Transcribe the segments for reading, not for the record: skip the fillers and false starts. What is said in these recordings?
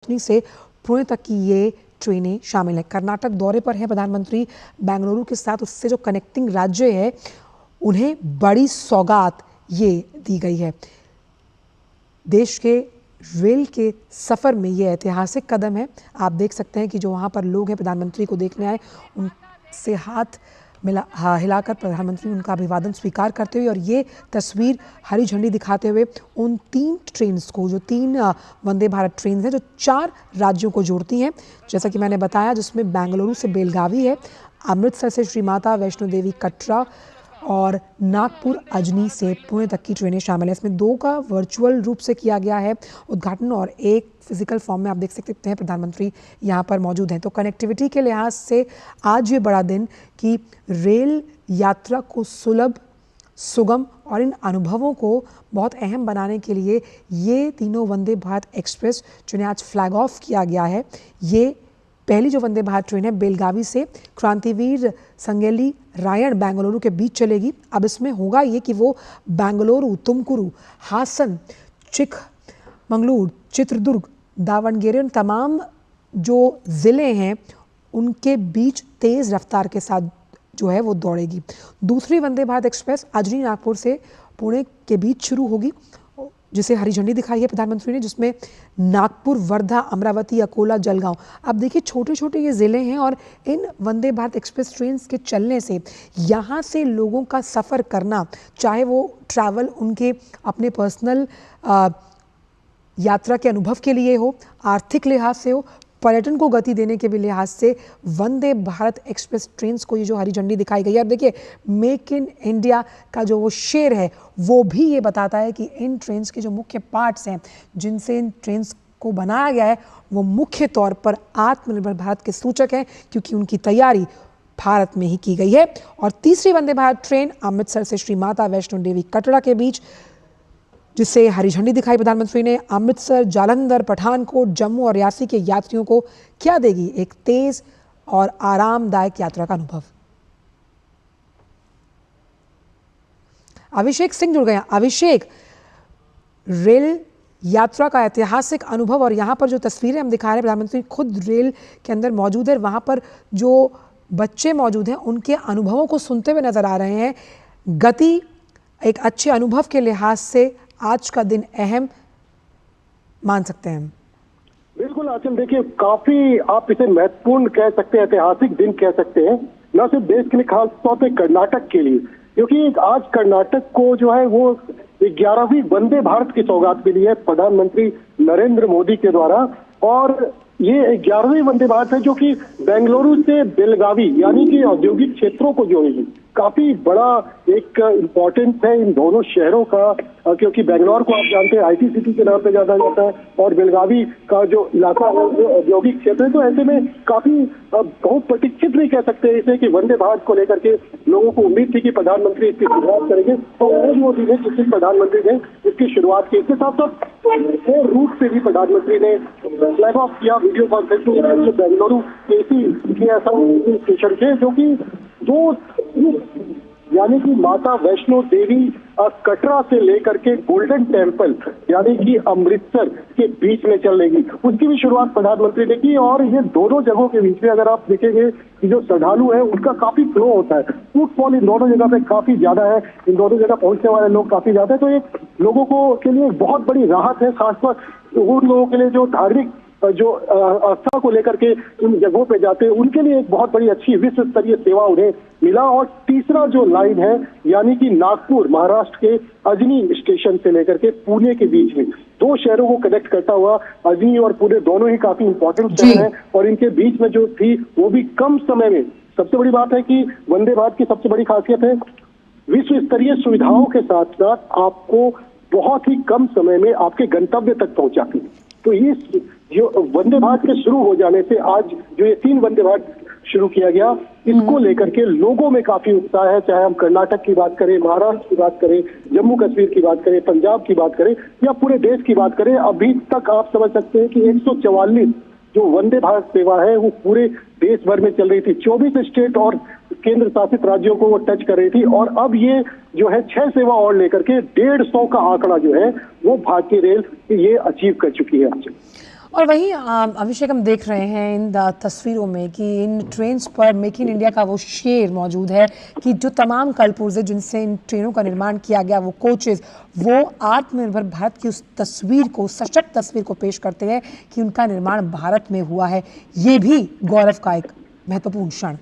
अतनी से पुणे तक की ये ट्रेनें शामिल हैं। कर्नाटक दौरे पर हैं प्रधानमंत्री, बेंगलुरु के साथ उससे जो कनेक्टिंग राज्य है उन्हें बड़ी सौगात ये दी गई है। देश के रेल के सफ़र में ये ऐतिहासिक कदम है। आप देख सकते हैं कि जो वहाँ पर लोग हैं प्रधानमंत्री को देखने आए, उनसे हाथ हिलाकर प्रधानमंत्री उनका अभिवादन स्वीकार करते हुए और ये तस्वीर हरी झंडी दिखाते हुए उन 3 ट्रेन्स को, जो 3 वंदे भारत ट्रेन हैं जो 4 राज्यों को जोड़ती हैं, जैसा कि मैंने बताया, जिसमें बेंगलुरु से बेलगावी है, अमृतसर से श्री माता वैष्णो देवी कटरा और नागपुर अजनी से पुणे तक की ट्रेनें शामिल हैं। इसमें 2 का वर्चुअल रूप से किया गया है उद्घाटन और 1 फिजिकल फॉर्म में आप देख सकते हैं प्रधानमंत्री यहाँ पर मौजूद हैं। तो कनेक्टिविटी के लिहाज से आज ये बड़ा दिन कि रेल यात्रा को सुलभ, सुगम और इन अनुभवों को बहुत अहम बनाने के लिए ये तीनों वंदे भारत एक्सप्रेस जिन्हें आज फ्लैग ऑफ किया गया है, ये पहली जो वंदे भारत ट्रेन है बेलगावी से क्रांतिवीर संगेली रायण बेंगलुरु के बीच चलेगी। अब इसमें होगा ये कि वो बेंगलुरु, तुमकुरू, हासन, चिकमंगलुरु, चित्रदुर्ग, दावणगेरे उन तमाम जो ज़िले हैं उनके बीच तेज़ रफ्तार के साथ जो है वो दौड़ेगी। दूसरी वंदे भारत एक्सप्रेस अजनी नागपुर से पुणे के बीच शुरू होगी, जिसे हरी झंडी दिखाई है प्रधानमंत्री ने, जिसमें नागपुर, वर्धा, अमरावती, अकोला, जलगांव। अब देखिए छोटे छोटे ये ज़िले हैं और इन वंदे भारत एक्सप्रेस ट्रेन के चलने से यहाँ से लोगों का सफ़र करना, चाहे वो ट्रैवल उनके अपने पर्सनल यात्रा के अनुभव के लिए हो, आर्थिक लिहाज से हो, पर्यटन को गति देने के भी लिहाज से वंदे भारत एक्सप्रेस ट्रेन्स को ये जो हरी झंडी दिखाई गई है। अब देखिए मेक इन इंडिया का जो वो शेर है वो भी ये बताता है कि इन ट्रेन्स के जो मुख्य पार्ट्स हैं जिनसे इन ट्रेन्स को बनाया गया है वो मुख्य तौर पर आत्मनिर्भर भारत के सूचक हैं, क्योंकि उनकी तैयारी भारत में ही की गई है। और तीसरी वंदे भारत ट्रेन अमृतसर से श्री माता वैष्णो देवी कटरा के बीच, जिसे हरी झंडी दिखाई प्रधानमंत्री ने, अमृतसर, जालंधर, पठानकोट, जम्मू और रियासी के यात्रियों को क्या देगी? एक तेज और आरामदायक यात्रा का अनुभव। अभिषेक सिंह जुड़ गए। अभिषेक, रेल यात्रा का ऐतिहासिक अनुभव और यहाँ पर जो तस्वीरें हम दिखा रहे हैं, प्रधानमंत्री खुद रेल के अंदर मौजूद है, वहाँ पर जो बच्चे मौजूद हैं उनके अनुभवों को सुनते हुए नजर आ रहे हैं। गति एक अच्छे अनुभव के लिहाज से आज का दिन अहम मान सकते हैं। बिल्कुल आचल, देखिए काफी आप इसे महत्वपूर्ण कह सकते हैं, ऐतिहासिक दिन कह सकते हैं, न सिर्फ देश के लिए, खास तौर पे कर्नाटक के लिए, क्योंकि आज कर्नाटक को जो है वो 11वीं वंदे भारत की सौगात मिली है प्रधानमंत्री नरेंद्र मोदी के द्वारा। और ये 11वीं वंदे भारत है जो कि बेंगलुरु से बेलगावी यानी कि औद्योगिक क्षेत्रों को जोड़ेगी। काफी बड़ा एक इम्पोर्टेंस है इन दोनों शहरों का, क्योंकि बेंगलोर को आप जानते हैं आईटी सिटी के नाम पे जाना जाता है और बेलगावी का जो इलाका है वो औद्योगिक क्षेत्र है। तो ऐसे में काफी बहुत प्रतीक्षित भी कह सकते हैं इसे कि वंदे भारत को लेकर के लोगों को उम्मीद थी कि प्रधानमंत्री इसकी शुरुआत करेंगे, तो वो दिन है जिससे प्रधानमंत्री ने इसकी शुरुआत की। इसके साथ साथ रूट से भी प्रधानमंत्री ने फ्लैग ऑफ किया वीडियो कॉन्फ्रेंसिंग बेंगलुरु के इसी स्टेशन के, जो कि 2 यानी कि माता वैष्णो देवी कटरा से लेकर के गोल्डन टेम्पल यानी कि अमृतसर के बीच में चलेगी, उसकी भी शुरुआत प्रधानमंत्री ने की। और ये दोनों जगहों के बीच में अगर आप देखेंगे कि जो श्रद्धालु है उनका काफी फ्लो होता है, फुटफॉल इन दोनों जगह पे काफी ज्यादा है, इन दोनों जगह पहुंचने वाले लोग काफी ज्यादा है। तो ये लोगों को के लिए बहुत बड़ी राहत है, खासकर उन लोगों के लिए जो धार्मिक जो आस्था को लेकर के उन जगहों पे जाते हैं, उनके लिए एक बहुत बड़ी अच्छी विश्व स्तरीय सेवा उन्हें मिला। और तीसरा जो लाइन है यानी कि नागपुर महाराष्ट्र के अजनी स्टेशन से लेकर के पुणे के बीच में 2 शहरों को कनेक्ट करता हुआ, अजनी और पुणे दोनों ही काफी इंपॉर्टेंट शहर हैं और इनके बीच में जो थी वो भी कम समय में। सबसे बड़ी बात है कि वंदे भारत की सबसे बड़ी खासियत है विश्व स्तरीय सुविधाओं के साथ साथ आपको बहुत ही कम समय में आपके गंतव्य तक पहुंचाती है। तो ये जो वंदे भारत के शुरू हो जाने से आज जो ये 3 वंदे भारत शुरू किया गया, इसको लेकर के लोगों में काफी उत्साह है। चाहे हम कर्नाटक की बात करें, महाराष्ट्र की बात करें, जम्मू कश्मीर की बात करें, पंजाब की बात करें या पूरे देश की बात करें, अभी तक आप समझ सकते हैं कि 144 जो वंदे भारत सेवा है वो पूरे देश भर में चल रही थी। 24 स्टेट और केंद्र शासित राज्यों को वो टच कर रही थी और अब ये जो है 6 सेवा और लेकर के 150 का आंकड़ा जो है वो भारतीय रेल ये अचीव कर चुकी है। और वहीं अभिषेक, हम देख रहे हैं इन तस्वीरों में कि इन ट्रेन्स पर मेक इन इंडिया का वो शेर मौजूद है कि जो तमाम कलपुर्जे जिनसे इन ट्रेनों का निर्माण किया गया, वो कोचेज, वो आत्मनिर्भर भारत की उस तस्वीर को, सशक्त तस्वीर को पेश करते हैं कि उनका निर्माण भारत में हुआ है। ये भी गौरव का एक महत्वपूर्ण क्षण।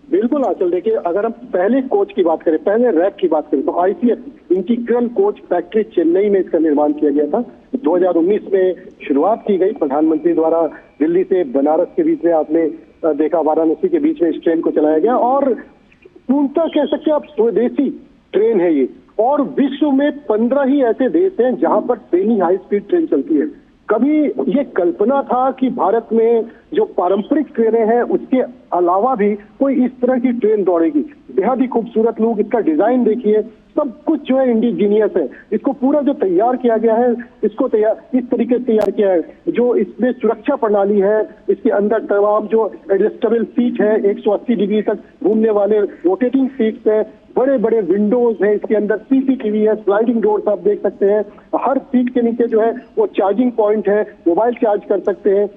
बिल्कुल आंचल, देखिए अगर हम पहले कोच की बात करें, पहले रैक की बात करें, तो ICF integral coach factory Chennai में इसका निर्माण किया गया था। 2019 में शुरुआत की गई प्रधानमंत्री द्वारा। दिल्ली से बनारस के बीच में आपने देखा, वाराणसी के बीच में इस ट्रेन को चलाया गया और पूर्णतः कह सकते हैं आप स्वदेशी ट्रेन है ये। और विश्व में 15 ही ऐसे देश हैं जहां पर सेमी हाई स्पीड ट्रेन चलती है। कभी ये कल्पना था कि भारत में जो पारंपरिक ट्रेनें हैं उसके अलावा भी कोई इस तरह की ट्रेन दौड़ेगी। बेहद ही खूबसूरत लुक, इसका डिजाइन देखिए, सब कुछ जो है इंडिजीनियस है। इसको पूरा जो तैयार किया गया है, इसको इस तरीके से तैयार किया है। जो इसमें सुरक्षा प्रणाली है, इसके अंदर तमाम जो एडजस्टेबल सीट है, 180 डिग्री तक घूमने वाले रोटेटिंग सीट्स है, बड़े बड़े विंडोज है, इसके अंदर सीसीटीवी है, स्लाइडिंग डोर्स आप देख सकते हैं। हर सीट के नीचे जो है वो चार्जिंग पॉइंट है, मोबाइल चार्ज कर सकते हैं,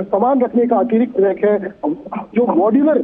सामान रखने का अतिरिक्त रैक है, जो मॉड्यूलर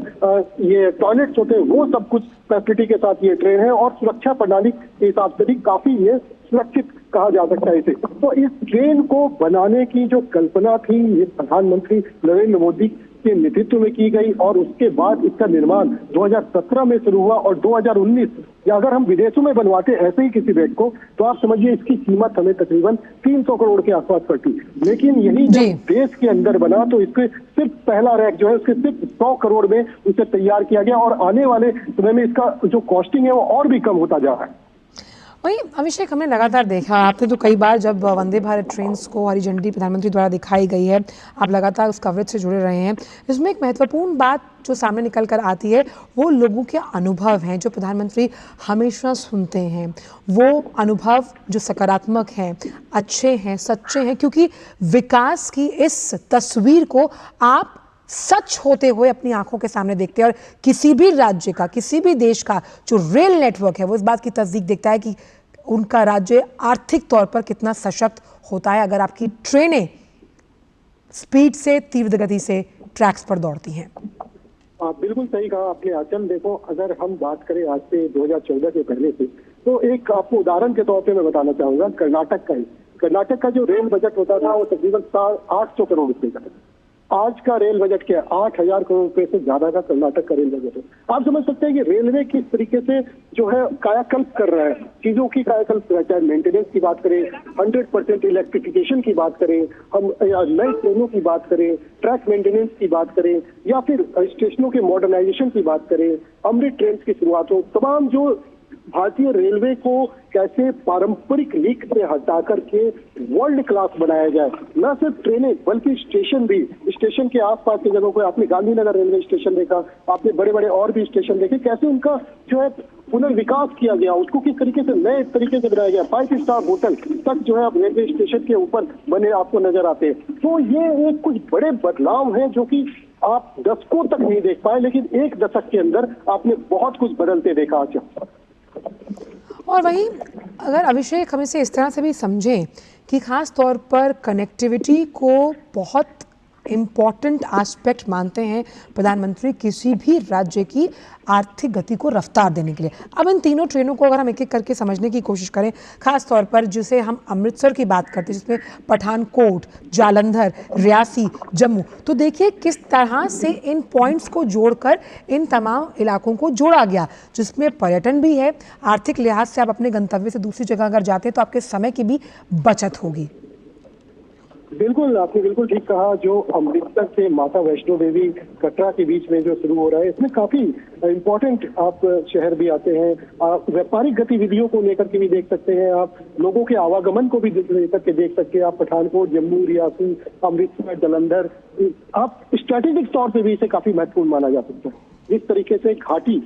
ये टॉयलेट्स होते हैं वो सब कुछ फैसिलिटी के साथ ये ट्रेन है। और सुरक्षा प्रणाली के हिसाब से भी काफी ये सुरक्षित कहा जा सकता है इसे। तो इस ट्रेन को बनाने की जो कल्पना थी, ये प्रधानमंत्री नरेंद्र मोदी के नेतृत्व में की गई और उसके बाद इसका निर्माण 2017 में शुरू हुआ और 2019, या अगर हम विदेशों में बनवाते ऐसे ही किसी रैक को, तो आप समझिए इसकी कीमत हमें तकरीबन 300 करोड़ के आसपास पड़ती। लेकिन यही जब देश के अंदर बना तो इसके सिर्फ पहला रैक जो है उसके सिर्फ 100 करोड़ में उसे तैयार किया गया और आने वाले समय में इसका जो कॉस्टिंग है वो और भी कम होता जा रहा है। वही अभिषेक, हमने लगातार देखा, आपने तो कई बार जब वंदे भारत ट्रेन्स को हरी झंडी प्रधानमंत्री द्वारा दिखाई गई है, आप लगातार उस कवरेज से जुड़े रहे हैं। इसमें एक महत्वपूर्ण बात जो सामने निकल कर आती है वो लोगों के अनुभव हैं जो प्रधानमंत्री हमेशा सुनते हैं। वो अनुभव जो सकारात्मक हैं, अच्छे हैं, सच्चे हैं, क्योंकि विकास की इस तस्वीर को आप सच होते हुए अपनी आंखों के सामने देखते हैं। और किसी भी राज्य का, किसी भी देश का जो रेल नेटवर्क है वो इस बात की तस्दीक देखता है कि उनका राज्य आर्थिक तौर पर कितना सशक्त होता है अगर आपकी ट्रेनें स्पीड से, तीव्र गति से ट्रैक्स पर दौड़ती हैं। बिल्कुल सही कहा आपने आंचल। देखो, अगर हम बात करें आज से 2014 के पहले से, तो एक आपको उदाहरण के तौर पे मैं बताना चाहूंगा कर्नाटक का ही। कर्नाटक का जो रेल बजट होता था वो तकरीबन 800 करोड़ रुपए का था। आज का रेल बजट क्या है? 8000 करोड़ रुपए से ज्यादा का कर्नाटक का रेल बजट है। आप समझ सकते हैं कि रेलवे किस तरीके से जो है कायाकल्प कर रहा है, चीजों की कायाकल्प कर रहा है। चाहे मेंटेनेंस की बात करें, 100% इलेक्ट्रिफिकेशन की बात करें, हम नई ट्रेनों की बात करें, ट्रैक मेंटेनेंस की बात करें, या फिर स्टेशनों के मॉडर्नाइजेशन की बात करें, अमृत ट्रेन की शुरुआत हो, तमाम जो भारतीय रेलवे को कैसे पारंपरिक लीक से हटा करके वर्ल्ड क्लास बनाया जाए। न सिर्फ ट्रेनें बल्कि स्टेशन भी, स्टेशन के आसपास की जगहों पर आपने गांधीनगर रेलवे स्टेशन देखा, आपने बड़े बड़े और भी स्टेशन देखे, कैसे उनका जो है पुनर्विकास किया गया, उसको किस तरीके से नए तरीके से बनाया गया। 5 स्टार होटल तक जो है अब रेलवे स्टेशन के ऊपर बने आपको नजर आते हैं। तो ये एक कुछ बड़े बदलाव हैं जो कि आप दशकों तक नहीं देख पाए, लेकिन एक दशक के अंदर आपने बहुत कुछ बदलते देखा आज। और वहीं अगर अभिषेक हम इसे इस तरह से भी समझें कि खास तौर पर कनेक्टिविटी को बहुत इम्पॉर्टेंट एस्पेक्ट मानते हैं प्रधानमंत्री किसी भी राज्य की आर्थिक गति को रफ्तार देने के लिए। अब इन तीनों ट्रेनों को अगर हम एक एक करके समझने की कोशिश करें, खास तौर पर जिसे हम अमृतसर की बात करते हैं, जिसमें पठानकोट, जालंधर, रियासी, जम्मू, तो देखिए किस तरह से इन पॉइंट्स को जोड़कर इन तमाम इलाकों को जोड़ा गया, जिसमें पर्यटन भी है। आर्थिक लिहाज से आप अपने गंतव्य से दूसरी जगह अगर जाते हैं तो आपके समय की भी बचत होगी। बिल्कुल, आपने बिल्कुल ठीक कहा। जो अमृतसर से माता वैष्णो देवी कटरा के बीच में जो शुरू हो रहा है, इसमें काफी इम्पोर्टेंट आप शहर भी आते हैं। आप व्यापारिक गतिविधियों को लेकर के भी देख सकते हैं, आप लोगों के आवागमन को भी लेकर के देख सकते हैं। आप पठानकोट, जम्मू, रियासी, अमृतसर, जालंधर, आप स्ट्रैटेजिक तौर पर भी इसे काफी महत्वपूर्ण माना जा सकता है। इस तरीके से घाटी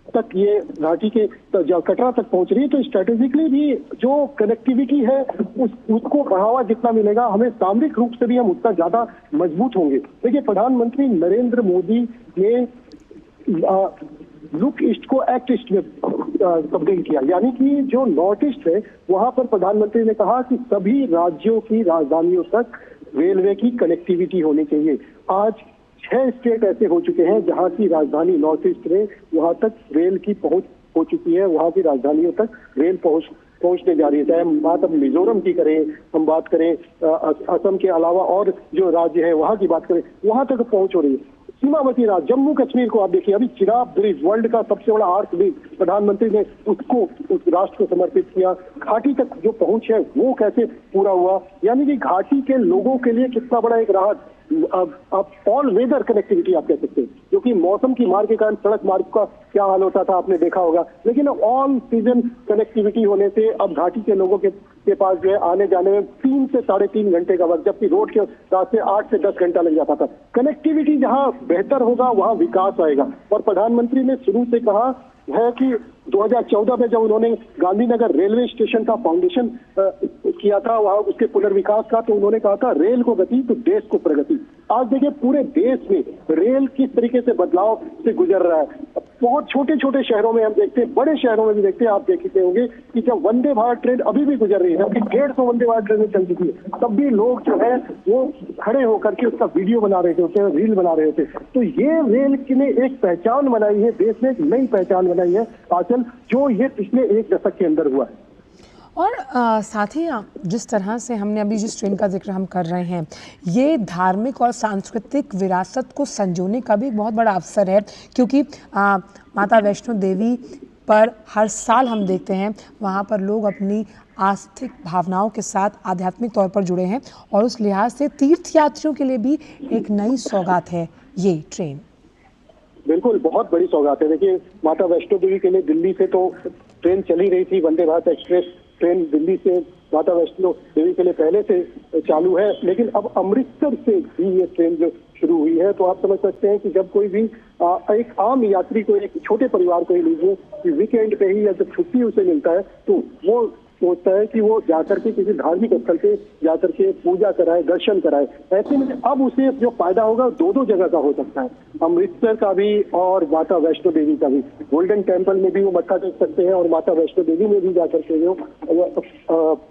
तक, ये घाटी के कटरा तक पहुंच रही है, तो स्ट्रेटेजिकली भी जो कनेक्टिविटी है उसको बढ़ावा जितना मिलेगा, हमें सामरिक रूप से भी हम उतना ज्यादा मजबूत होंगे। देखिए, प्रधानमंत्री नरेंद्र मोदी ने लुक ईस्ट को एक्ट ईस्ट में तब्दील किया, यानी कि जो नॉर्थ ईस्ट है वहां पर प्रधानमंत्री ने कहा कि सभी राज्यों की राजधानियों तक रेलवे की कनेक्टिविटी होनी चाहिए। आज 6 स्टेट ऐसे हो चुके हैं जहां की राजधानी नॉर्थ ईस्ट में, वहां तक रेल की पहुंच हो चुकी है, वहां की राजधानियों तक रेल पहुंचने जा रही है। चाहे हम बात अब मिजोरम की करें, हम बात करें असम के अलावा और जो राज्य है वहां की बात करें, वहां तक पहुंच हो रही है। सीमावर्ती राज्य जम्मू कश्मीर को आप देखिए, अभी चिनाब ब्रिज, वर्ल्ड का सबसे बड़ा आर्क ब्रिज, प्रधानमंत्री ने उसको उस राष्ट्र को समर्पित किया। घाटी तक जो पहुंच है वो कैसे पूरा हुआ, यानी कि घाटी के लोगों के लिए कितना बड़ा एक राहत। अब ऑल वेदर कनेक्टिविटी आप कह सकते हैं, जो कि मौसम की मार के कारण सड़क मार्ग का क्या हाल होता था आपने देखा होगा, लेकिन ऑल सीजन कनेक्टिविटी होने से अब घाटी के लोगों के पास जो है आने जाने में 3 से 3.5 घंटे का वक्त, जबकि रोड के रास्ते 8 से 10 घंटा लग जाता था। कनेक्टिविटी जहां बेहतर होगा वहां विकास आएगा। और प्रधानमंत्री ने शुरू से कहा है कि 2014 में जब उन्होंने गांधीनगर रेलवे स्टेशन का फाउंडेशन किया था, वहां उसके पुनर्विकास का, तो उन्होंने कहा था रेल को गति तो देश को प्रगति। आज देखिए पूरे देश में रेल किस तरीके से बदलाव से गुजर रहा है। बहुत छोटे छोटे शहरों में हम देखते हैं, बड़े शहरों में भी देखते हैं, आप देखते होंगे कि जब वंदे भारत ट्रेन अभी भी गुजर रही है, जबकि 150 वंदे भारत ट्रेनें चल चुकी है, तब भी लोग जो है वो खड़े होकर के उसका वीडियो बना रहे थे, रील बना रहे थे। तो ये रेल ने एक पहचान बनाई है, देश ने एक नई पहचान बनाई है आंचल, जो ये पिछले 1 दशक के अंदर हुआ है। और साथ ही जिस तरह से हमने अभी जिस ट्रेन का जिक्र हम कर रहे हैं, ये धार्मिक और सांस्कृतिक विरासत को संजोने का भी एक बहुत बड़ा अवसर है, क्योंकि माता वैष्णो देवी पर हर साल हम देखते हैं वहाँ पर लोग अपनी आस्थिक भावनाओं के साथ आध्यात्मिक तौर पर जुड़े हैं, और उस लिहाज से तीर्थयात्रियों के लिए भी एक नई सौगात है ये ट्रेन। बिल्कुल, बहुत बड़ी सौगात है। देखिए माता वैष्णो देवी के लिए दिल्ली से तो ट्रेन चली रही थी, वंदे भारत एक्सप्रेस ट्रेन दिल्ली से माता वैष्णो देवी के लिए पहले से चालू है, लेकिन अब अमृतसर से भी ये ट्रेन जो शुरू हुई है। तो आप समझ सकते हैं कि जब कोई भी एक आम यात्री को, एक छोटे परिवार को ही लीजिए कि वीकेंड पे ही या जब छुट्टी उसे मिलता है, तो वो सोचता है कि वो जाकर के किसी धार्मिक स्थल पे जाकर के पूजा कराए, दर्शन कराए। ऐसे में अब उसे जो फायदा होगा 2 जगह का हो सकता है, अमृतसर का भी और माता वैष्णो देवी का भी। गोल्डन टेम्पल में भी वो मत्था टेक सकते हैं और माता वैष्णो देवी में भी जाकर के वो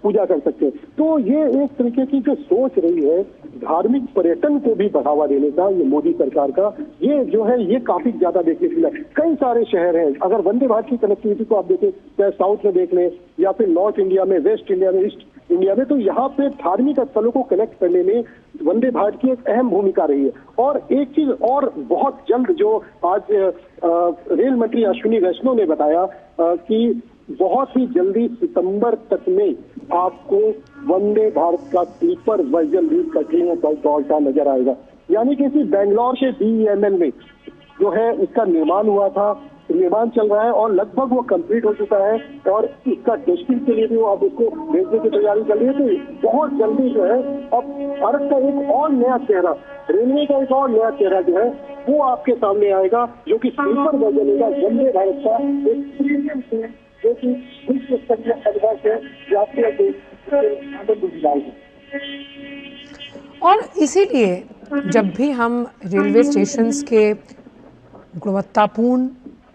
पूजा कर सकते हैं। तो ये एक तरीके की जो सोच रही है धार्मिक पर्यटन को भी बढ़ावा देने का, ये मोदी सरकार का, ये जो है ये काफी ज्यादा देखने को मिला। कई सारे शहर हैं, अगर वंदे भारत की कनेक्टिविटी को आप देखें, चाहे साउथ में देख लें या फिर नॉर्थ इंडिया में, वेस्ट इंडिया में, ईस्ट इंडिया में, तो यहाँ पे धार्मिक स्थलों को कनेक्ट करने में वंदे भारत की एक अहम भूमिका रही है। और एक चीज और बहुत जल्द जो आज रेल मंत्री अश्विनी वैष्णव ने बताया कि बहुत ही जल्दी सितंबर तक में आपको वंदे भारत का स्लीपर वर्जन भी ट्रेनों पर दौड़ता नजर आएगा। यानी कि बेंगलोर से BEML में जो है इसका निर्माण हुआ था, निर्माण चल रहा है और लगभग वो कंप्लीट हो चुका है, और इसका टेस्टिंग के लिए भी वो अब उसको भेजने की तैयारी कर रही है। तो बहुत जल्दी जो है अब भारत का एक और नया चेहरा, रेलवे का एक और नया चेहरा जो है वो आपके सामने आएगा, जो कि स्लीपर वर्जन होगा वंदे भारत का, एक प्रीमियम ट्रेन जो कि विश्व स्तरीय अनुभव है, जो आपके आनंद दिलाएगा। और इसीलिए जब भी हम रेलवे स्टेशंस के गुणवत्तापूर्ण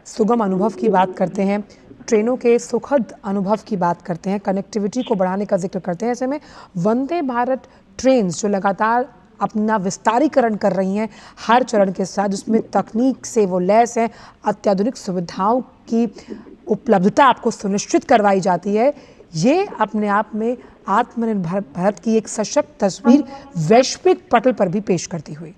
सुगम अनुभव की बात करते हैं, ट्रेनों के सुखद अनुभव की बात करते हैं, कनेक्टिविटी को बढ़ाने का जिक्र करते हैं, ऐसे में वंदे भारत ट्रेन्स जो लगातार अपना विस्तारीकरण कर रही हैं हर चरण के साथ, जिसमें तकनीक से वो लैस है, अत्याधुनिक सुविधाओं की उपलब्धता आपको सुनिश्चित करवाई जाती है, ये अपने आप में आत्मनिर्भर भारत की एक सशक्त तस्वीर वैश्विक पटल पर भी पेश करती हुई।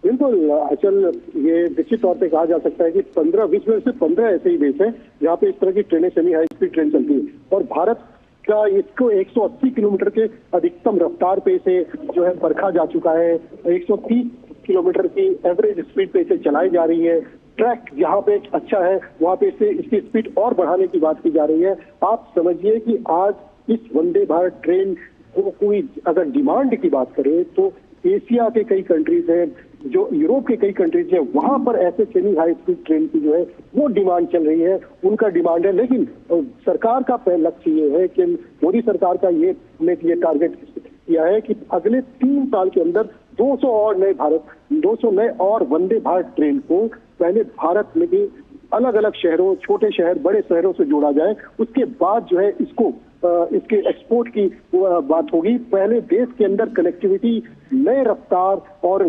बिल्कुल अचल, ये निश्चित तौर पे कहा जा सकता है कि 15 विश्व में से 15 ऐसे ही देश हैं जहाँ पे इस तरह की ट्रेनें, सेमी हाई स्पीड ट्रेन चलती है, और भारत का इसको 180 किलोमीटर के अधिकतम रफ्तार पे से जो है परखा जा चुका है। 130 किलोमीटर की एवरेज स्पीड पे इसे चलाई जा रही है। ट्रैक जहाँ पे अच्छा है वहाँ पे इसे इसकी स्पीड और बढ़ाने की बात की जा रही है। आप समझिए कि आज इस वंदे भारत ट्रेन को कोई अगर डिमांड की बात करें तो एशिया के कई कंट्रीज हैं, जो यूरोप के कई कंट्रीज हैं, वहां पर ऐसे सेमी हाई स्पीड ट्रेन की जो है वो डिमांड चल रही है, उनका डिमांड है। लेकिन सरकार का लक्ष्य ये है कि मोदी सरकार का ये टारगेट किया है कि अगले 3 साल के अंदर 200 नए और वंदे भारत ट्रेन को पहले भारत में भी अलग अलग शहरों, छोटे शहर, बड़े शहरों से जोड़ा जाए। उसके बाद जो है इसको इसके एक्सपोर्ट की बात होगी। पहले देश के अंदर कनेक्टिविटी, नए रफ्तार और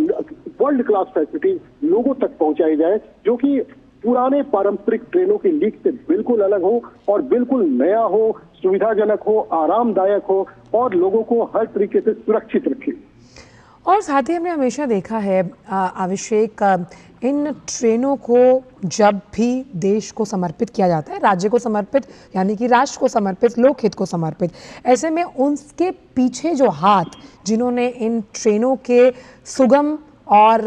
वर्ल्ड क्लास फैसिलिटी लोगों तक पहुंचाई जाए, जो कि पुराने पारंपरिक ट्रेनों की लीक से बिल्कुल अलग हो और बिल्कुल नया हो, सुविधाजनक हो, आरामदायक हो और लोगों को हर तरीके से सुरक्षित रखे। और साथ ही हमने हमेशा देखा है अभिषेक, इन ट्रेनों को जब भी देश को समर्पित किया जाता है, राज्य को समर्पित यानी कि राष्ट्र को समर्पित, लोकहित को समर्पित, ऐसे में उनके पीछे जो हाथ जिन्होंने इन ट्रेनों के सुगम और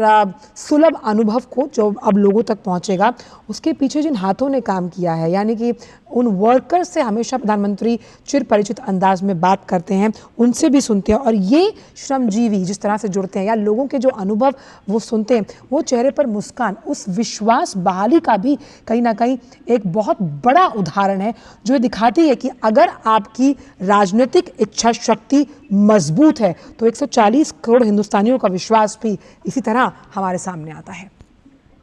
सुलभ अनुभव को जो अब लोगों तक पहुंचेगा, उसके पीछे जिन हाथों ने काम किया है, यानी कि उन वर्कर्स से हमेशा प्रधानमंत्री चिर परिचित अंदाज में बात करते हैं, उनसे भी सुनते हैं। और ये श्रमजीवी जिस तरह से जुड़ते हैं या लोगों के जो अनुभव वो सुनते हैं, वो चेहरे पर मुस्कान, उस विश्वास बहाली का भी कहीं ना कहीं एक बहुत बड़ा उदाहरण है, जो दिखाती है कि अगर आपकी राजनीतिक इच्छा शक्ति मजबूत है तो 140 करोड़ हिंदुस्तानियों का विश्वास भी इसी तरह हमारे सामने आता है।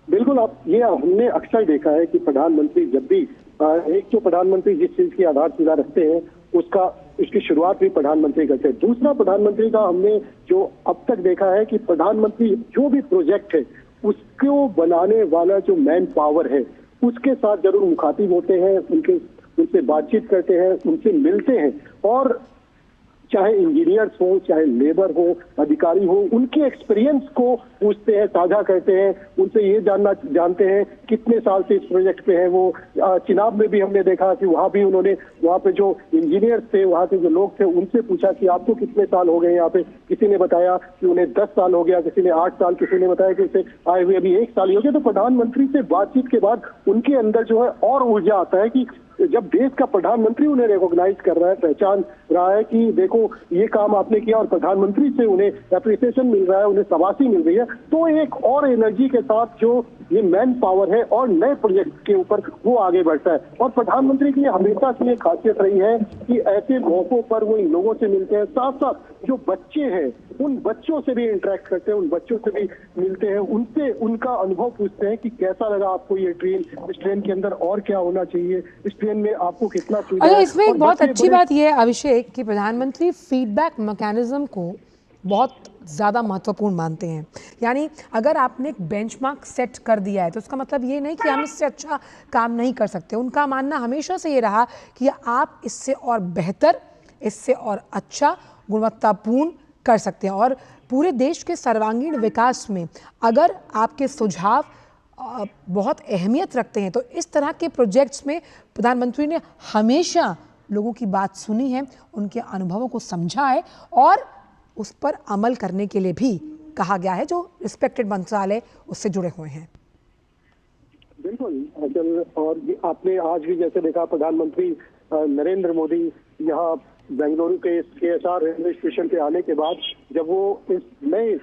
बिल्कुल, आप ये हमने अक्सर देखा है कि प्रधानमंत्री जब भी एक तो प्रधानमंत्री जिस चीज की आधारशिला रखते हैं उसकी शुरुआत भी प्रधानमंत्री करते हैं। दूसरा, प्रधानमंत्री का हमने जो अब तक देखा है कि प्रधानमंत्री जो भी प्रोजेक्ट है उसको बनाने वाला जो मैन पावर है उसके साथ जरूर मुखातिब होते हैं, उनसे बातचीत करते हैं, उनसे मिलते हैं और चाहे इंजीनियर्स हो, चाहे लेबर हो, अधिकारी हो, उनके एक्सपीरियंस को पूछते हैं, साझा करते हैं, उनसे ये जानते हैं कितने साल से इस प्रोजेक्ट पे है वो। चिनाब में भी हमने देखा कि वहाँ भी उन्होंने वहाँ पे जो इंजीनियर्स थे, वहाँ के जो लोग थे, उनसे पूछा कि आपको कितने साल हो गए यहाँ पे। किसी ने बताया कि उन्हें 10 साल हो गया, किसी ने 8 साल, किसी ने बताया कि उसे आए हुए अभी 1 साल ही हो गया। तो प्रधानमंत्री से बातचीत के बाद उनके अंदर जो है और ऊर्जा आता है कि जब देश का प्रधानमंत्री उन्हें रिकॉग्नाइज कर रहा है, पहचान रहा है कि देखो ये काम आपने किया और प्रधानमंत्री से उन्हें एप्रिसिएशन मिल रहा है, उन्हें शाबाशी मिल रही है, तो एक और एनर्जी के साथ जो ये मैन पावर है और नए प्रोजेक्ट के ऊपर वो आगे बढ़ता है। और प्रधानमंत्री की हमेशा से ये खासियत रही है कि ऐसे मौकों पर वो इन लोगों से मिलते हैं, साथ साथ जो बच्चे हैं उन बच्चों से भी इंटरेक्ट करते हैं, उन बच्चों से भी मिलते हैं, उनसे उनका अनुभव पूछते हैं कि कैसा लगा आपको ये ट्रेन, इस ट्रेन के अंदर और क्या होना चाहिए, इस ट्रेन में आपको कितना सुविधा है। इसमें एक बहुत अच्छी बात यह है अभिषेक कि प्रधानमंत्री फीडबैक मैकेनिज्म को बहुत ज़्यादा महत्वपूर्ण मानते हैं। यानी अगर आपने एक बेंचमार्क सेट कर दिया है तो उसका मतलब ये नहीं कि हम इससे अच्छा काम नहीं कर सकते। उनका मानना हमेशा से ये रहा कि आप इससे और बेहतर, इससे और अच्छा, गुणवत्तापूर्ण कर सकते हैं। और पूरे देश के सर्वांगीण विकास में अगर आपके सुझाव बहुत अहमियत रखते हैं तो इस तरह के प्रोजेक्ट्स में प्रधानमंत्री ने हमेशा लोगों की बात सुनी है, उनके अनुभवों को समझा है और उस पर अमल करने के लिए भी कहा गया है, जो रिस्पेक्टेड मंत्रालय उससे जुड़े हुए हैं। बिल्कुल अचल, और आपने आज भी जैसे देखा प्रधानमंत्री नरेंद्र मोदी यहाँ बेंगलुरु के KSR रेलवे स्टेशन पे आने के बाद जब वो इस नए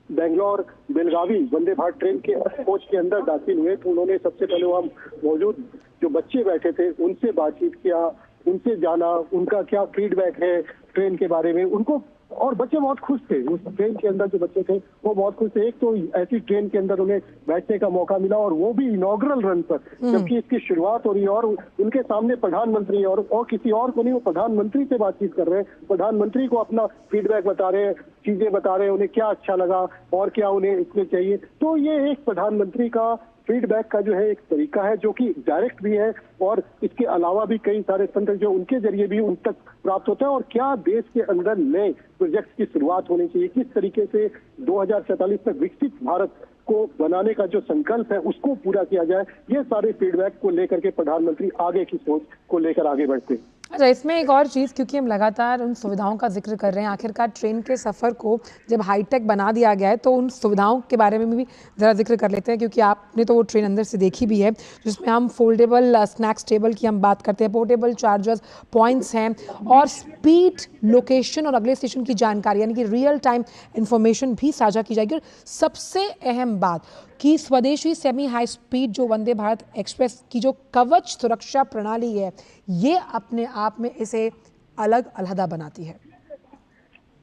बेंगलोर बेलगावी वंदे भारत ट्रेन के कोच के अंदर दाखिल हुए तो उन्होंने सबसे पहले वहाँ मौजूद जो बच्चे बैठे थे उनसे बातचीत किया, उनसे जाना उनका क्या फीडबैक है ट्रेन के बारे में। उनको और बच्चे बहुत खुश थे, उस ट्रेन के अंदर जो बच्चे थे वो बहुत खुश थे। एक तो ऐसी ट्रेन के अंदर उन्हें बैठने का मौका मिला और वो भी इनॉग्रल रन पर, जबकि इसकी शुरुआत हो रही है और उनके सामने प्रधानमंत्री और किसी और को नहीं, वो प्रधानमंत्री से बातचीत कर रहे हैं, प्रधानमंत्री को अपना फीडबैक बता रहे हैं, चीजें बता रहे हैं, उन्हें क्या अच्छा लगा और क्या उन्हें इसमें चाहिए। तो ये एक प्रधानमंत्री का फीडबैक का जो है एक तरीका है जो कि डायरेक्ट भी है और इसके अलावा भी कई सारे तंत्र जो उनके जरिए भी उन तक प्राप्त होता है। और क्या देश के अंदर नए प्रोजेक्ट्स की शुरुआत होनी चाहिए, किस तरीके से 2047 तक विकसित भारत को बनाने का जो संकल्प है उसको पूरा किया जाए, ये सारे फीडबैक को लेकर के प्रधानमंत्री आगे की सोच को लेकर आगे बढ़ते हैं। अच्छा, इसमें एक और चीज़, क्योंकि हम लगातार उन सुविधाओं का जिक्र कर रहे हैं, आखिरकार ट्रेन के सफ़र को जब हाईटेक बना दिया गया है तो उन सुविधाओं के बारे में भी ज़रा जिक्र कर लेते हैं, क्योंकि आपने तो वो ट्रेन अंदर से देखी भी है, जिसमें हम फोल्डेबल स्नैक्स टेबल की हम बात करते हैं, पोर्टेबल चार्जर्स पॉइंट्स हैं और स्पीड, लोकेशन और अगले स्टेशन की जानकारी यानी कि रियल टाइम इंफॉर्मेशन भी साझा की जाएगी। और सबसे अहम बात कि स्वदेशी सेमी हाई स्पीड जो वंदे भारत एक्सप्रेस की जो कवच सुरक्षा प्रणाली है, ये अपने आप में इसे अलग अलहदा बनाती है।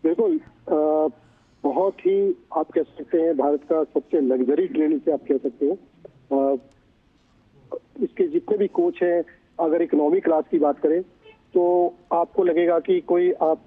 बिल्कुल, बहुत ही आप कह सकते हैं भारत का सबसे लग्जरी ट्रेन इसे आप कह सकते हैं। इसके जितने भी कोच हैं, अगर इकोनॉमी क्लास की बात करें तो आपको लगेगा कि कोई आप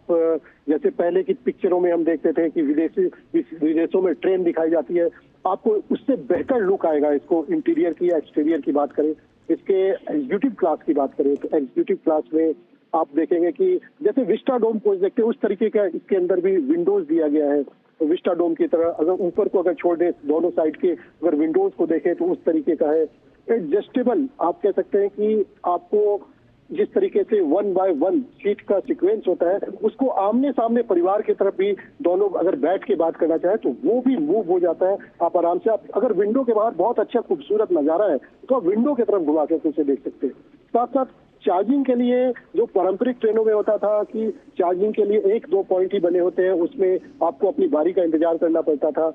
जैसे पहले की पिक्चरों में हम देखते थे कि विदेशों में ट्रेन दिखाई जाती है, आपको उससे बेहतर लुक आएगा। इसको इंटीरियर की या एक्सटीरियर की बात करें, इसके एग्जीक्यूटिव क्लास की बात करें तो एग्जीक्यूटिव क्लास में आप देखेंगे कि जैसे विस्टा डोम कोच देखते हैं उस तरीके का इसके अंदर भी विंडोज दिया गया है। तो विस्टा डोम की तरह अगर ऊपर को अगर छोड़ दें, दोनों साइड के अगर विंडोज को देखें तो उस तरीके का है। एडजस्टेबल आप कह सकते हैं कि आपको जिस तरीके से 1 by 1 सीट का सीक्वेंस होता है, उसको आमने सामने परिवार की तरफ भी दोनों अगर बैठ के बात करना चाहे तो वो भी मूव हो जाता है। आप आराम से, आप अगर विंडो के बाहर बहुत अच्छा खूबसूरत नजारा है तो आप विंडो की तरफ घुमा के उसे देख सकते हैं। साथ साथ चार्जिंग के लिए जो पारंपरिक ट्रेनों में होता था कि चार्जिंग के लिए 1-2 पॉइंट ही बने होते हैं, उसमें आपको अपनी बारी का इंतजार करना पड़ता था,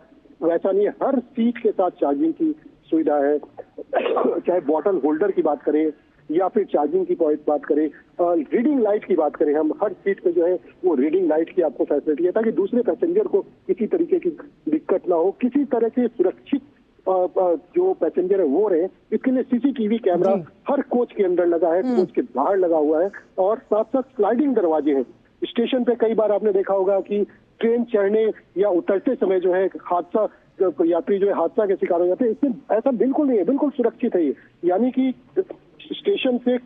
वैसा नहीं है। हर सीट के साथ चार्जिंग की सुविधा है। चाहे बॉटल होल्डर की बात करें या फिर चार्जिंग की बात करें, रीडिंग लाइट की बात करें, हम हर सीट पे जो है वो रीडिंग लाइट की आपको फैसिलिटी है ताकि दूसरे पैसेंजर को किसी तरीके की दिक्कत ना हो, किसी तरह से सुरक्षित जो पैसेंजर है वो रहे। इसके लिए सीसीटीवी कैमरा हर कोच के अंदर लगा है, कोच के बाहर लगा हुआ है, और साथ साथ स्लाइडिंग दरवाजे हैं। स्टेशन पे कई बार आपने देखा होगा कि ट्रेन चढ़ने या उतरते समय जो है हादसा, यात्री जो है हादसा के शिकार हो जाते हैं। इसमें ऐसा बिल्कुल नहीं है, बिल्कुल सुरक्षित है ये। यानी कि स्टेशन से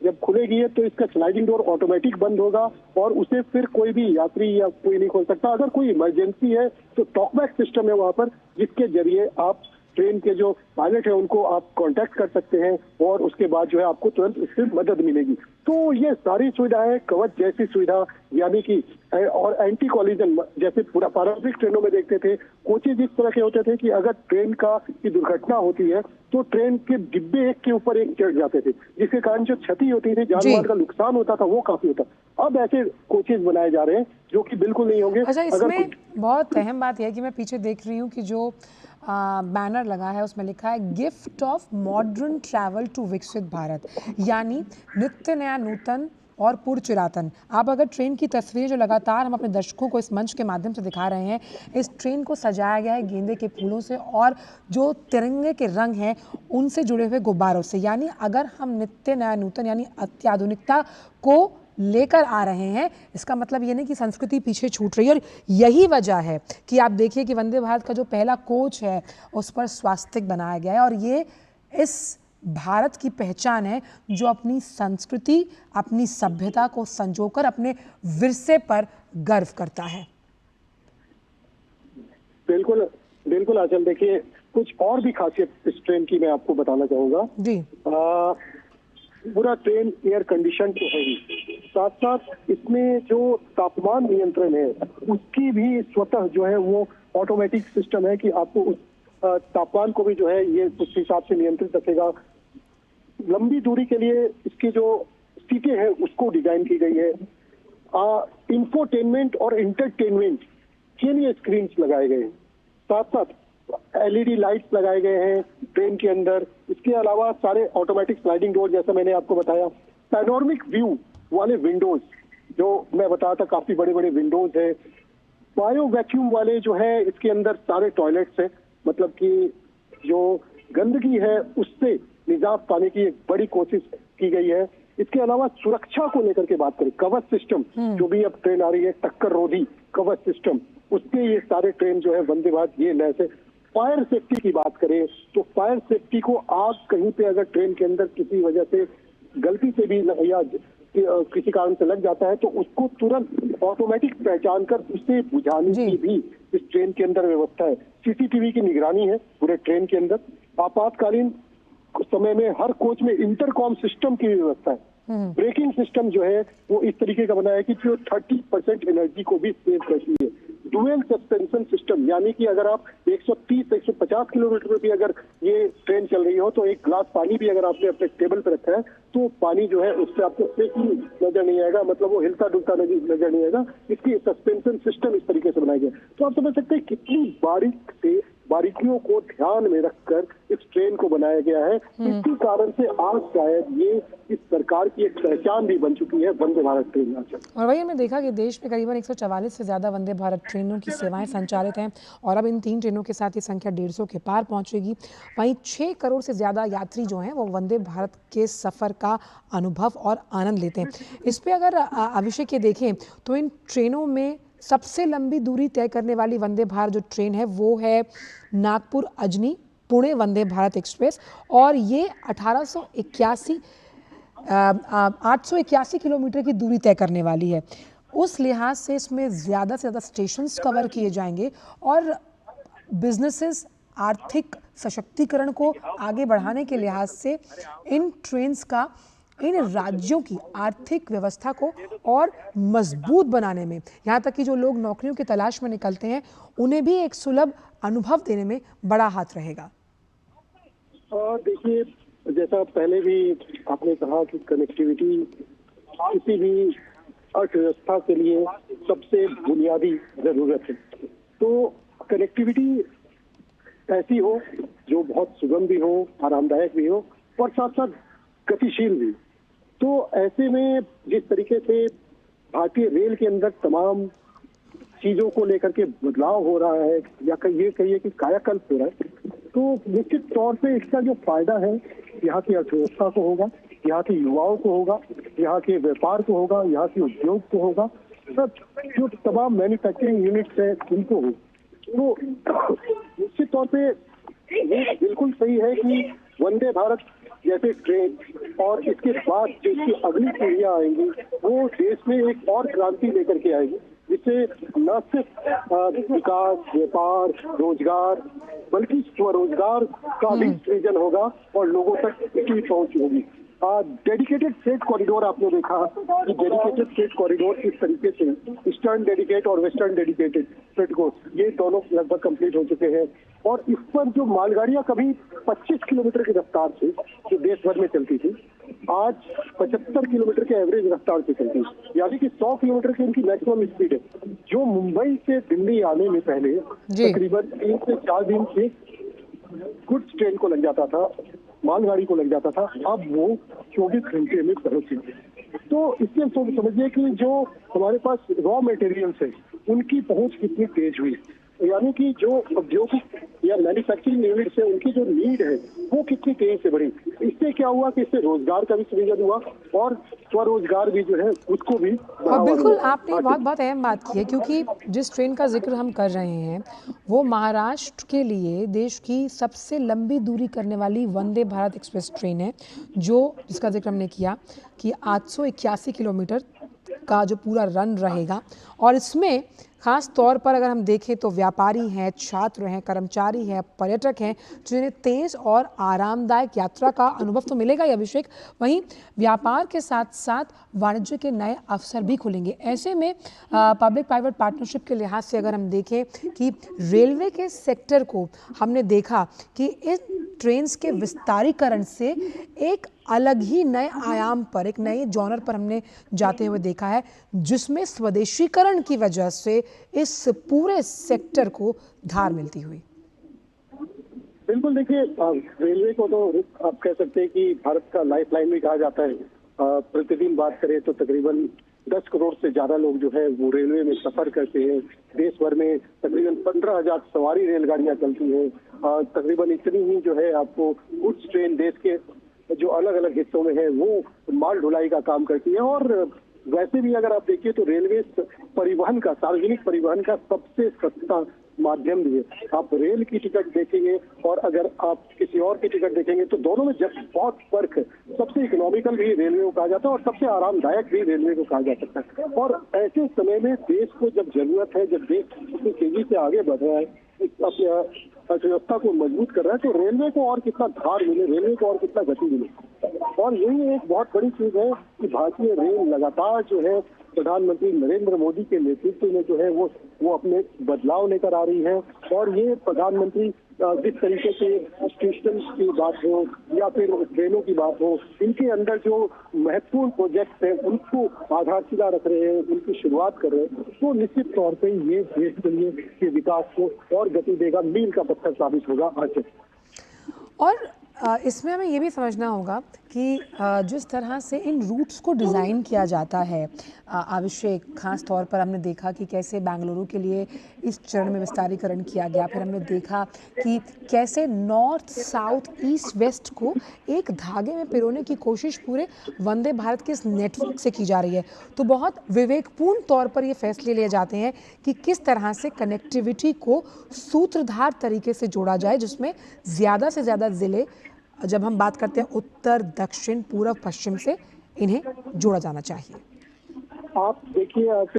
जब खुलेगी है तो इसका स्लाइडिंग डोर ऑटोमेटिक बंद होगा और उसे फिर कोई भी यात्री या कोई नहीं खोल सकता। अगर कोई इमरजेंसी है तो टॉकबैक सिस्टम है वहां पर, जिसके जरिए आप ट्रेन के जो पायलट है उनको आप कांटेक्ट कर सकते हैं और उसके बाद जो है आपको तुरंत इससे मदद मिलेगी। तो ये सारी सुविधाएं कवच जैसी सुविधा, यानी कि और एंटी कॉलिजन, जैसे पूरा पारंपरिक ट्रेनों में देखते थे कोचेज इस तरह के होते थे कि अगर ट्रेन की दुर्घटना होती है तो ट्रेन के डिब्बे एक के ऊपर एक चढ़ जाते थे, जिसके कारण जो क्षति होती थी, जान माल का नुकसान होता था, वो काफी होता। अब ऐसे कोचेज बनाए जा रहे हैं जो कि बिल्कुल नहीं होंगे। अच्छा, इसमें बहुत अहम बात यह है कि मैं पीछे देख रही हूँ कि जो बैनर लगा है उसमें लिखा है gift of modern travel to विकसित भारत, यानी नित्य नया नूतन और पूर्व चिरातन। आप अगर ट्रेन की तस्वीरें जो लगातार हम अपने दर्शकों को इस मंच के माध्यम से दिखा रहे हैं, इस ट्रेन को सजाया गया है गेंदे के फूलों से और जो तिरंगे के रंग हैं उनसे जुड़े हुए गुब्बारों से। यानी अगर हम नित्य नया नूतन यानी अत्याधुनिकता को लेकर आ रहे हैं, इसका मतलब ये नहीं कि संस्कृति पीछे छूट रही है। और यही वजह है कि आप देखिए कि वंदे भारत का जो पहला कोच है उस पर स्वास्तिक बनाया गया है, और ये इस भारत की पहचान है जो अपनी संस्कृति, अपनी सभ्यता को संजोकर अपने विरसे पर गर्व करता है। बिल्कुल बिल्कुल आंचल, देखिए कुछ और भी खासियत इस ट्रेन की मैं आपको बताना चाहूंगा जी। पूरा ट्रेन एयर कंडीशन तो है ही, साथ साथ इसमें जो तापमान नियंत्रण है उसकी भी स्वतः जो है वो ऑटोमेटिक सिस्टम है कि आपको उस तापमान को भी जो है ये उस हिसाब से नियंत्रित रखेगा। लंबी दूरी के लिए इसकी जो सीटें हैं उसको डिजाइन की गई है। इंफोटेनमेंट और इंटरटेनमेंट के लिए स्क्रीन लगाए गए हैं, साथ साथ एलईडी लाइट्स लगाए गए हैं ट्रेन के अंदर। इसके अलावा सारे ऑटोमेटिक स्लाइडिंग डोर, जैसा मैंने आपको बताया, पैनोरमिक व्यू वाले विंडोज जो मैं बताया था, काफी बड़े बड़े विंडोज है। बायो वैक्यूम वाले जो है इसके अंदर सारे टॉयलेट्स हैं, मतलब कि जो गंदगी है उससे निजात पाने की एक बड़ी कोशिश की गई है। इसके अलावा सुरक्षा को लेकर के बात करें, कवच सिस्टम जो भी अब ट्रेन आ रही है, टक्कर रोधी कवच सिस्टम, उसके ये सारे ट्रेन जो है वंदे भारत ये लैस है। फायर सेफ्टी की बात करें तो फायर सेफ्टी को, आग कहीं पे अगर ट्रेन के अंदर किसी वजह से गलती से भी या किसी कारण से लग जाता है तो उसको तुरंत ऑटोमेटिक पहचान कर उसे बुझाने की भी इस ट्रेन के अंदर व्यवस्था है। सीसीटीवी की निगरानी है पूरे ट्रेन के अंदर। आपातकालीन समय में हर कोच में इंटरकॉम सिस्टम की व्यवस्था है। ब्रेकिंग सिस्टम जो है वो इस तरीके का बना है कि जो 30% एनर्जी को भी सेव करती है। डुअल सस्पेंशन सिस्टम, यानी कि अगर आप 130-150 किलोमीटर पर भी अगर ये ट्रेन चल रही हो तो एक ग्लास पानी भी अगर आपने अपने टेबल पर रखा है तो पानी जो है उससे आपको नजर नहीं आएगा, मतलब वो हिलता डुलता नजर नहीं आएगा। इसकी सस्पेंशन सिस्टम इस तरीके से बनाया गया। तो आप समझ सकते हैं कितनी बारीक से बारीकियों को ध्यान में रखकर इस ट्रेन को बनाया गया है। इसी कारण से आज शायद ये इस सरकार की एक पहचान भी बन चुकी है वंदे भारत ट्रेन। और वही हमने देखा कि देश में करीबन 144 से ज़्यादा वंदे भारत ट्रेनों की सेवाएं संचालित हैं और अब इन 3 ट्रेनों के साथ ये संख्या 150 के पार पहुंचेगी। वहीं 6 करोड़ से ज़्यादा यात्री जो हैं वो वंदे भारत के सफ़र का अनुभव और आनंद लेते हैं। इस पर अगर अभिषेक ये देखें तो इन ट्रेनों में सबसे लंबी दूरी तय करने वाली वंदे भारत जो ट्रेन है वो है नागपुर अजनी पुणे वंदे भारत एक्सप्रेस और ये 881 किलोमीटर की दूरी तय करने वाली है। उस लिहाज से इसमें ज़्यादा से ज़्यादा स्टेशंस कवर किए जाएंगे और बिजनेसेस आर्थिक सशक्तिकरण को आगे बढ़ाने के लिहाज से इन ट्रेन्स का इन राज्यों की आर्थिक व्यवस्था को और मजबूत बनाने में, यहाँ तक कि जो लोग नौकरियों की तलाश में निकलते हैं उन्हें भी एक सुलभ अनुभव देने में बड़ा हाथ रहेगा। देखिए, जैसा पहले भी आपने कहा कि कनेक्टिविटी किसी भी अर्थव्यवस्था के लिए सबसे बुनियादी जरूरत है। तो कनेक्टिविटी ऐसी हो जो बहुत सुगम भी हो, आरामदायक भी हो और साथ साथ गतिशील भी। तो ऐसे में जिस तरीके से भारतीय रेल के अंदर तमाम चीजों को लेकर के बदलाव हो रहा है या ये कहिए कि कायाकल्प हो रहा है, तो निश्चित तौर पे इसका जो फायदा है यहाँ की अर्थव्यवस्था को होगा, यहाँ के युवाओं को होगा, यहाँ के व्यापार को होगा, यहाँ के उद्योग को होगा, सब जो तमाम मैन्युफैक्चरिंग यूनिट्स है उनको हो। तो निश्चित तौर पे ये बिल्कुल सही है कि वंदे भारत जैसे ट्रेन और इसके बाद जो इसकी अगली पीढ़ियां आएंगी वो देश में एक और क्रांति लेकर के आएगी, जिससे न सिर्फ विकास, व्यापार, रोजगार बल्कि स्वरोजगार का भी सृजन होगा और लोगों तक इसकी पहुंच होगी। डेडिकेटेड फ्रेट कॉरिडोर आपने देखा कि डेडिकेटेड फ्रेट कॉरिडोर इस तरीके से ईस्टर्न डेडिकेट और वेस्टर्न डेडिकेटेड फ्रेट कोच ये दोनों लगभग कंप्लीट हो चुके हैं और इस पर जो मालगाड़ियां कभी 25 किलोमीटर की रफ्तार से जो देश भर में चलती थी आज 75 किलोमीटर के एवरेज रफ्तार से चलती है, यानी कि 100 किलोमीटर की इनकी मैक्सिमम स्पीड है। जो मुंबई से दिल्ली आने में पहले तकरीबन 3 से 4 दिन से गुड्स ट्रेन को लग जाता था, मालगाड़ी को लग जाता था, अब वो 24 घंटे में पहुंचे। तो इससे समझिए कि जो हमारे पास रॉ मटेरियल्स है उनकी पहुंच कितनी तेज हुई, यानी कि जो औद्योगिक या मैन्युफैक्चरिंग यूनिट्स है उनकी जो नीड है वो कितनी तेजी से बढ़ी। इससे क्या हुआ कि इससे रोजगार का भी सृजन हुआ और स्वरोजगार भी जो है उसको भी और बिल्कुल आपने बहुत अहम बात की है, क्योंकि जिस ट्रेन का जिक्र हम कर रहे हैं वो महाराष्ट्र के लिए देश की सबसे लंबी दूरी करने वाली वंदे भारत एक्सप्रेस ट्रेन है, जो जिसका जिक्र हमने किया कि 881 किलोमीटर का जो पूरा रन रहेगा और इसमें खास तौर पर अगर हम देखें तो व्यापारी हैं, छात्र हैं, कर्मचारी हैं, पर्यटक हैं, जिन्हें तेज और आरामदायक यात्रा का अनुभव तो मिलेगा ही अभिषेक, वहीं व्यापार के साथ साथ वाणिज्य के नए अवसर भी खुलेंगे। ऐसे में पब्लिक प्राइवेट पार्टनरशिप के लिहाज से अगर हम देखें कि रेलवे के सेक्टर को हमने देखा कि इस ट्रेन्स के विस्तारीकरण से एक अलग ही नए आयाम पर, एक नए जॉनर पर हमने जाते हुए देखा है, जिसमें स्वदेशीकरण की वजह से इस पूरे सेक्टर को धार मिलती हुई। बिल्कुल, देखिए रेलवे को तो आप कह सकते हैं कि भारत का लाइफलाइन भी कहा जाता है। प्रतिदिन बात करें तो तकरीबन 10 करोड़ से ज्यादा लोग जो है वो रेलवे में सफर करते हैं। देश भर में तकरीबन 15,000 सवारी रेलगाड़ियां चलती हैं। तकरीबन इतनी ही जो है आपको गुड्स ट्रेन देश के जो अलग अलग हिस्सों में है वो माल ढुलाई का काम करती है। और वैसे भी अगर आप देखिए तो रेलवे परिवहन का, सार्वजनिक परिवहन का सबसे सस्ता माध्यम भी है। आप रेल की टिकट देखेंगे और अगर आप किसी और की टिकट देखेंगे तो दोनों में जब बहुत फर्क है। सबसे इकोनॉमिकल भी रेलवे को कहा जाता है और सबसे आरामदायक भी रेलवे को कहा जा सकता है। और ऐसे समय में देश को जब जरूरत है, जब देश इतनी तेजी से आगे बढ़ रहा है, अपने अर्थव्यवस्था को मजबूत कर रहा है, तो रेलवे को और कितना धार मिले, रेलवे को और कितना गति मिले। और यही एक बहुत बड़ी चीज है कि भारतीय रेल लगातार जो है प्रधानमंत्री नरेंद्र मोदी के नेतृत्व में जो है वो अपने बदलाव लेकर आ रही है। और ये प्रधानमंत्री जिस तरीके से स्टेशन की बात हो या फिर ट्रेनों की बात हो, इनके अंदर जो महत्वपूर्ण प्रोजेक्ट हैं उनको आधारशिला रख रहे हैं, उनकी शुरुआत कर रहे हैं, तो निश्चित तौर पे ये देश के लिए के विकास को और गति देगा, मील का पत्थर साबित होगा। आज और इसमें हमें ये भी समझना होगा कि जिस तरह से इन रूट्स को डिज़ाइन किया जाता है, अभिषेक, खास तौर पर हमने देखा कि कैसे बेंगलुरु के लिए इस चरण में विस्तारीकरण किया गया। फिर हमने देखा कि कैसे नॉर्थ, साउथ, ईस्ट, वेस्ट को एक धागे में पिरोने की कोशिश पूरे वंदे भारत के इस नेटवर्क से की जा रही है। तो बहुत विवेकपूर्ण तौर पर ये फैसले लिए जाते हैं कि किस तरह से कनेक्टिविटी को सूत्रधार तरीके से जोड़ा जाए, जिसमें ज़्यादा से ज़्यादा ज़िले, जब हम बात करते हैं उत्तर, दक्षिण, पूर्व, पश्चिम से, इन्हें जोड़ा जाना चाहिए। आप देखिए